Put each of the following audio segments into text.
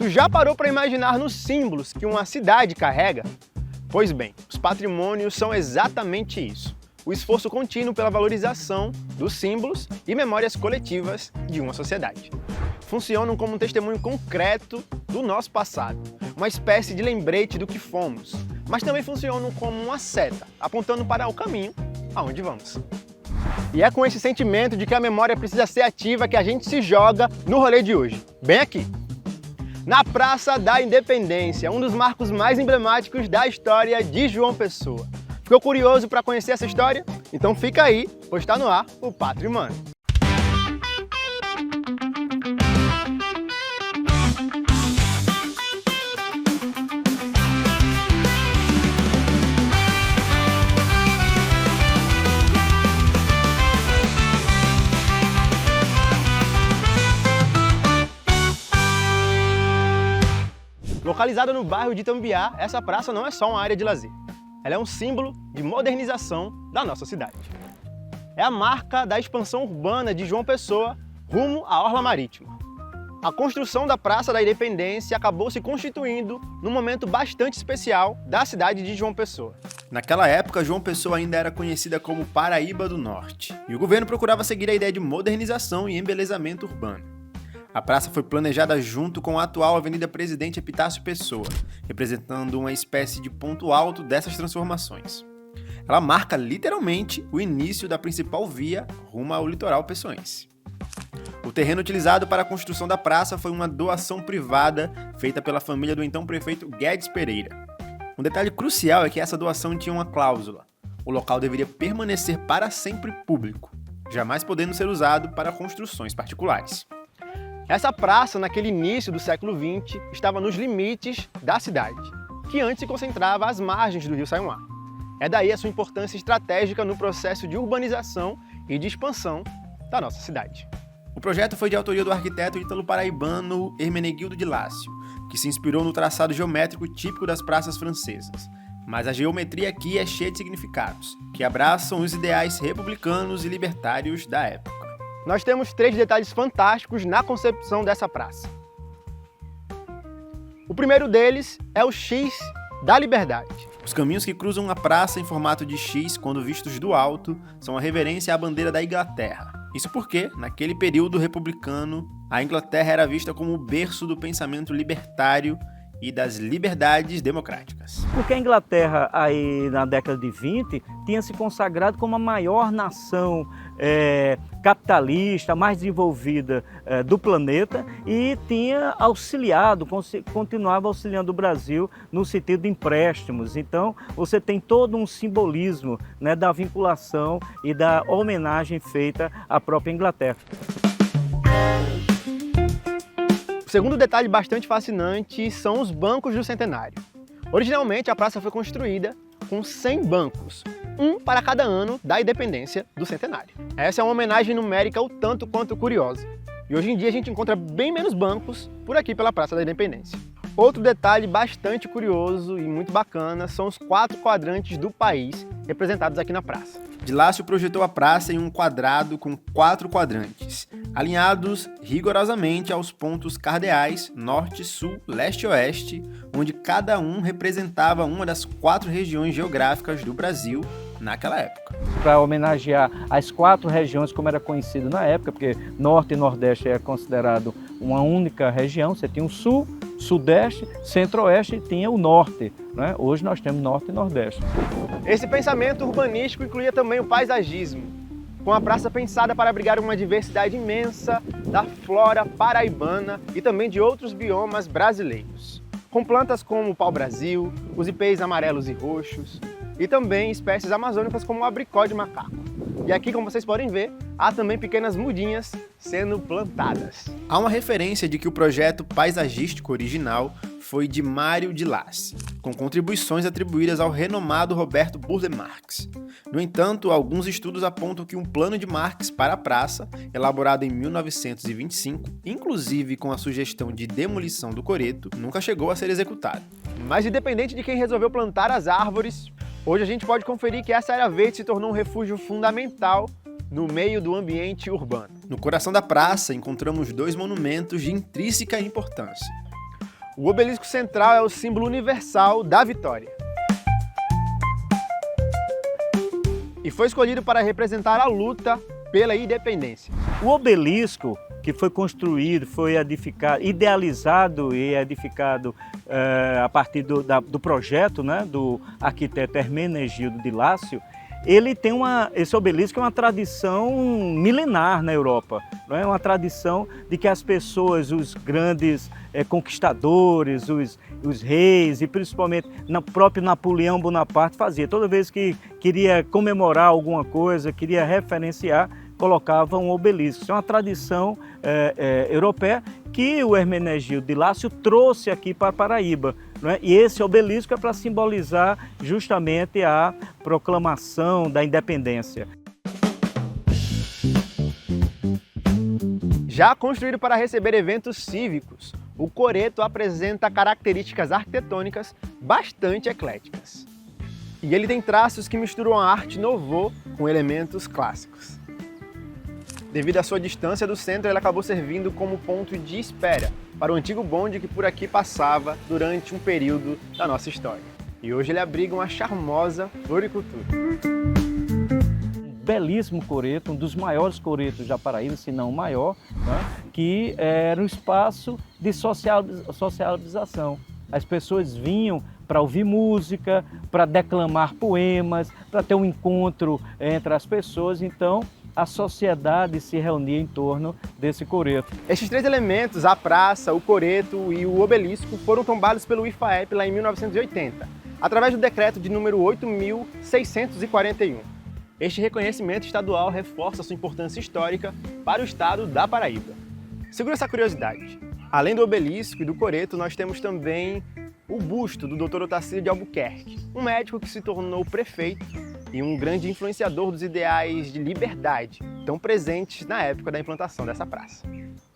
Tu já parou para imaginar nos símbolos que uma cidade carrega? Pois bem, os patrimônios são exatamente isso. O esforço contínuo pela valorização dos símbolos e memórias coletivas de uma sociedade. Funcionam como um testemunho concreto do nosso passado, uma espécie de lembrete do que fomos, mas também funcionam como uma seta, apontando para o caminho aonde vamos. E é com esse sentimento de que a memória precisa ser ativa que a gente se joga no rolê de hoje, bem aqui, na Praça da Independência, um dos marcos mais emblemáticos da história de João Pessoa. Ficou curioso para conhecer essa história? Então fica aí, pois está no ar o Patrimônio. Localizada no bairro de Itambiá, essa praça não é só uma área de lazer. Ela é um símbolo de modernização da nossa cidade. É a marca da expansão urbana de João Pessoa rumo à orla marítima. A construção da Praça da Independência acabou se constituindo num momento bastante especial da cidade de João Pessoa. Naquela época, João Pessoa ainda era conhecida como Paraíba do Norte, e o governo procurava seguir a ideia de modernização e embelezamento urbano. A praça foi planejada junto com a atual Avenida Presidente Epitácio Pessoa, representando uma espécie de ponto alto dessas transformações. Ela marca literalmente o início da principal via rumo ao litoral pessoense. O terreno utilizado para a construção da praça foi uma doação privada feita pela família do então prefeito Guedes Pereira. Um detalhe crucial é que essa doação tinha uma cláusula: o local deveria permanecer para sempre público, jamais podendo ser usado para construções particulares. Essa praça, naquele início do século XX, estava nos limites da cidade, que antes se concentrava às margens do rio Saiuá. É daí a sua importância estratégica no processo de urbanização e de expansão da nossa cidade. O projeto foi de autoria do arquiteto ítalo-paraibano Hermenegildo de Lácio, que se inspirou no traçado geométrico típico das praças francesas. Mas a geometria aqui é cheia de significados, que abraçam os ideais republicanos e libertários da época. Nós temos 3 detalhes fantásticos na concepção dessa praça. O primeiro deles é o X da Liberdade. Os caminhos que cruzam a praça em formato de X, quando vistos do alto, são uma reverência à bandeira da Inglaterra. Isso porque, naquele período republicano, a Inglaterra era vista como o berço do pensamento libertário e das liberdades democráticas. Porque a Inglaterra, aí na década de 20, tinha se consagrado como a maior nação capitalista, mais desenvolvida do planeta, e tinha auxiliado, continuava auxiliando o Brasil no sentido de empréstimos. Então, você tem todo um simbolismo, né, da vinculação e da homenagem feita à própria Inglaterra. O segundo detalhe bastante fascinante são os bancos do centenário. Originalmente, a praça foi construída com 100 bancos, um para cada ano da independência do centenário. Essa é uma homenagem numérica o tanto quanto curiosa. E hoje em dia a gente encontra bem menos bancos por aqui pela Praça da Independência. Outro detalhe bastante curioso e muito bacana são os 4 quadrantes do país representados aqui na praça. De Lácio projetou a praça em um quadrado com 4 quadrantes, alinhados rigorosamente aos pontos cardeais norte, sul, leste e oeste, onde cada um representava uma das 4 regiões geográficas do Brasil naquela época. Para homenagear as 4 regiões como era conhecido na época, porque Norte e Nordeste é considerado uma única região, você tinha o Sul, Sudeste, Centro-Oeste e tinha o Norte, né? Hoje nós temos Norte e Nordeste. Esse pensamento urbanístico incluía também o paisagismo, com a praça pensada para abrigar uma diversidade imensa da flora paraibana e também de outros biomas brasileiros, com plantas como o pau-brasil, os ipês amarelos e roxos, e também espécies amazônicas como o abricó de macaco. E aqui, como vocês podem ver, há também pequenas mudinhas sendo plantadas. Há uma referência de que o projeto paisagístico original foi de Mário de Lacy, com contribuições atribuídas ao renomado Roberto Burle Marx. No entanto, alguns estudos apontam que um plano de Marx para a praça, elaborado em 1925, inclusive com a sugestão de demolição do coreto, nunca chegou a ser executado. Mas independente de quem resolveu plantar as árvores, hoje a gente pode conferir que essa área verde se tornou um refúgio fundamental no meio do ambiente urbano. No coração da praça, encontramos 2 monumentos de intrínseca importância. O obelisco central é o símbolo universal da vitória. E foi escolhido para representar a luta pela independência. O obelisco, que foi construído, foi edificado, idealizado e edificado a partir do projeto, né, do arquiteto Hermenegildo de Lácio, esse obelisco é uma tradição milenar na Europa, não é? Uma tradição de que as pessoas, os grandes conquistadores, os reis e principalmente o próprio Napoleão Bonaparte fazia. Toda vez que queria comemorar alguma coisa, queria referenciar, colocava um obelisco. Isso é uma tradição europeia que o Hermenegildo de Lácio trouxe aqui para Paraíba. Não é? E esse obelisco é para simbolizar justamente a proclamação da independência. Já construído para receber eventos cívicos, o coreto apresenta características arquitetônicas bastante ecléticas. E ele tem traços que misturam a arte nouveau com elementos clássicos. Devido à sua distância do centro, ele acabou servindo como ponto de espera para o antigo bonde que por aqui passava durante um período da nossa história. E hoje ele abriga uma charmosa floricultura. Um belíssimo coreto, um dos maiores coretos da Paraíba, se não o maior, né? Que era um espaço de socialização. As pessoas vinham para ouvir música, para declamar poemas, para ter um encontro entre as pessoas. Então, a sociedade se reunia em torno desse coreto. Estes três elementos, a praça, o coreto e o obelisco, foram tombados pelo IFAEP lá em 1980, através do decreto de número 8.641. Este reconhecimento estadual reforça sua importância histórica para o estado da Paraíba. Segura essa curiosidade. Além do obelisco e do coreto, nós temos também o busto do Dr. Otacílio de Albuquerque, um médico que se tornou prefeito e um grande influenciador dos ideais de liberdade, tão presentes na época da implantação dessa praça.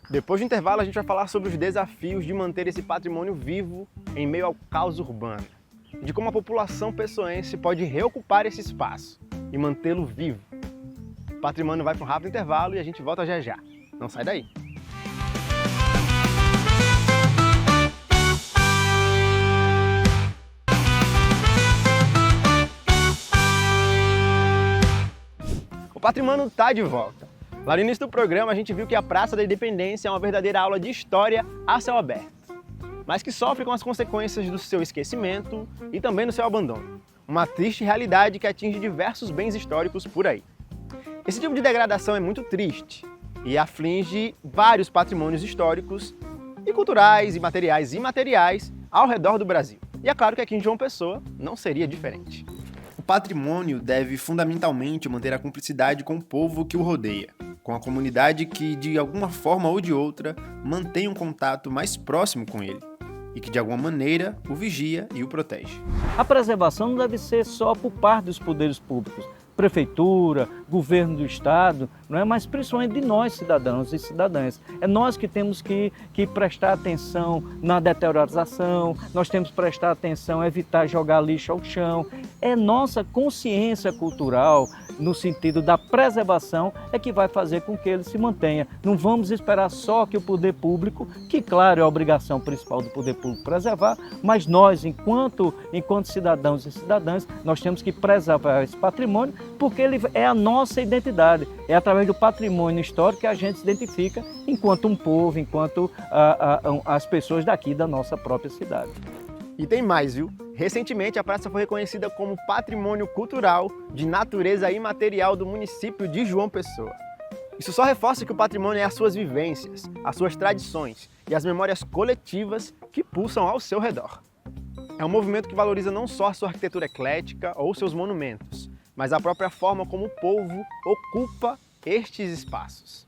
Depois do intervalo, a gente vai falar sobre os desafios de manter esse patrimônio vivo em meio ao caos urbano, de como a população pessoense pode reocupar esse espaço e mantê-lo vivo. O patrimônio vai para um rápido intervalo e a gente volta já já. Não sai daí! O patrimônio está de volta. Lá no início do programa a gente viu que a Praça da Independência é uma verdadeira aula de história a céu aberto, mas que sofre com as consequências do seu esquecimento e também do seu abandono. Uma triste realidade que atinge diversos bens históricos por aí. Esse tipo de degradação é muito triste e aflige vários patrimônios históricos e culturais e materiais e imateriais ao redor do Brasil. E é claro que aqui em João Pessoa não seria diferente. O patrimônio deve fundamentalmente manter a cumplicidade com o povo que o rodeia, com a comunidade que, de alguma forma ou de outra, mantém um contato mais próximo com ele e que, de alguma maneira, o vigia e o protege. A preservação não deve ser só por parte dos poderes públicos, prefeitura, governo do estado, não é? Mas principalmente de nós, cidadãos e cidadãs. É nós que temos que prestar atenção na deterioração, nós temos que prestar atenção, evitar jogar lixo ao chão. É nossa consciência cultural, no sentido da preservação, é que vai fazer com que ele se mantenha. Não vamos esperar só que o poder público, que claro é a obrigação principal do poder público preservar, mas nós, enquanto cidadãos e cidadãs, nós temos que preservar esse patrimônio, porque ele é a nossa identidade. É através do patrimônio histórico que a gente se identifica enquanto um povo, enquanto as pessoas daqui da nossa própria cidade. E tem mais, viu? Recentemente a praça foi reconhecida como Patrimônio Cultural de Natureza Imaterial do município de João Pessoa. Isso só reforça que o patrimônio é as suas vivências, as suas tradições e as memórias coletivas que pulsam ao seu redor. É um movimento que valoriza não só a sua arquitetura eclética ou seus monumentos, mas a própria forma como o povo ocupa estes espaços.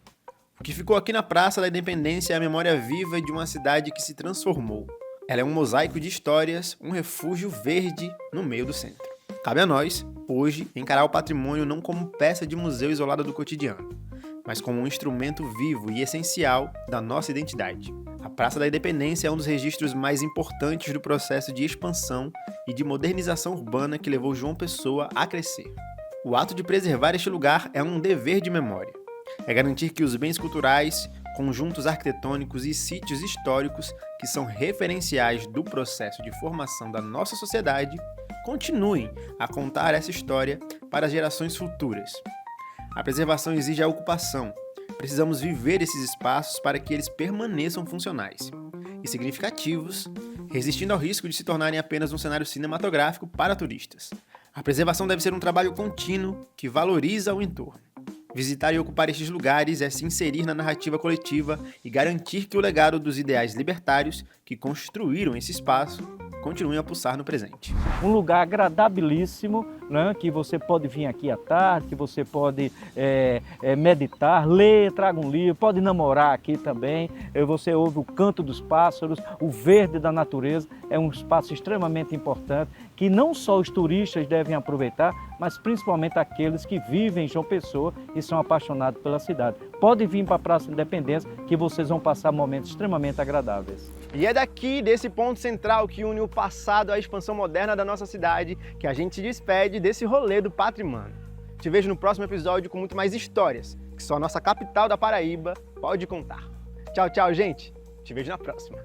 O que ficou aqui na Praça da Independência é a memória viva de uma cidade que se transformou. Ela é um mosaico de histórias, um refúgio verde no meio do centro. Cabe a nós, hoje, encarar o patrimônio não como peça de museu isolada do cotidiano, mas como um instrumento vivo e essencial da nossa identidade. A Praça da Independência é um dos registros mais importantes do processo de expansão e de modernização urbana que levou João Pessoa a crescer. O ato de preservar este lugar é um dever de memória. É garantir que os bens culturais, conjuntos arquitetônicos e sítios históricos que são referenciais do processo de formação da nossa sociedade, continuem a contar essa história para as gerações futuras. A preservação exige a ocupação. Precisamos viver esses espaços para que eles permaneçam funcionais e significativos, resistindo ao risco de se tornarem apenas um cenário cinematográfico para turistas. A preservação deve ser um trabalho contínuo que valoriza o entorno. Visitar e ocupar estes lugares é se inserir na narrativa coletiva e garantir que o legado dos ideais libertários que construíram esse espaço continue a pulsar no presente. Um lugar agradabilíssimo, né, que você pode vir aqui à tarde, que você pode meditar, ler, traga um livro, pode namorar aqui também. Você ouve o canto dos pássaros, o verde da natureza. É um espaço extremamente importante que não só os turistas devem aproveitar, mas principalmente aqueles que vivem em João Pessoa e são apaixonados pela cidade. Pode vir para a Praça da Independência que vocês vão passar momentos extremamente agradáveis. E é daqui, desse ponto central que une o passado à expansão moderna da nossa cidade, que a gente se despede desse rolê do patrimônio. Te vejo no próximo episódio com muito mais histórias, que só a nossa capital da Paraíba pode contar. Tchau, tchau, gente. Te vejo na próxima.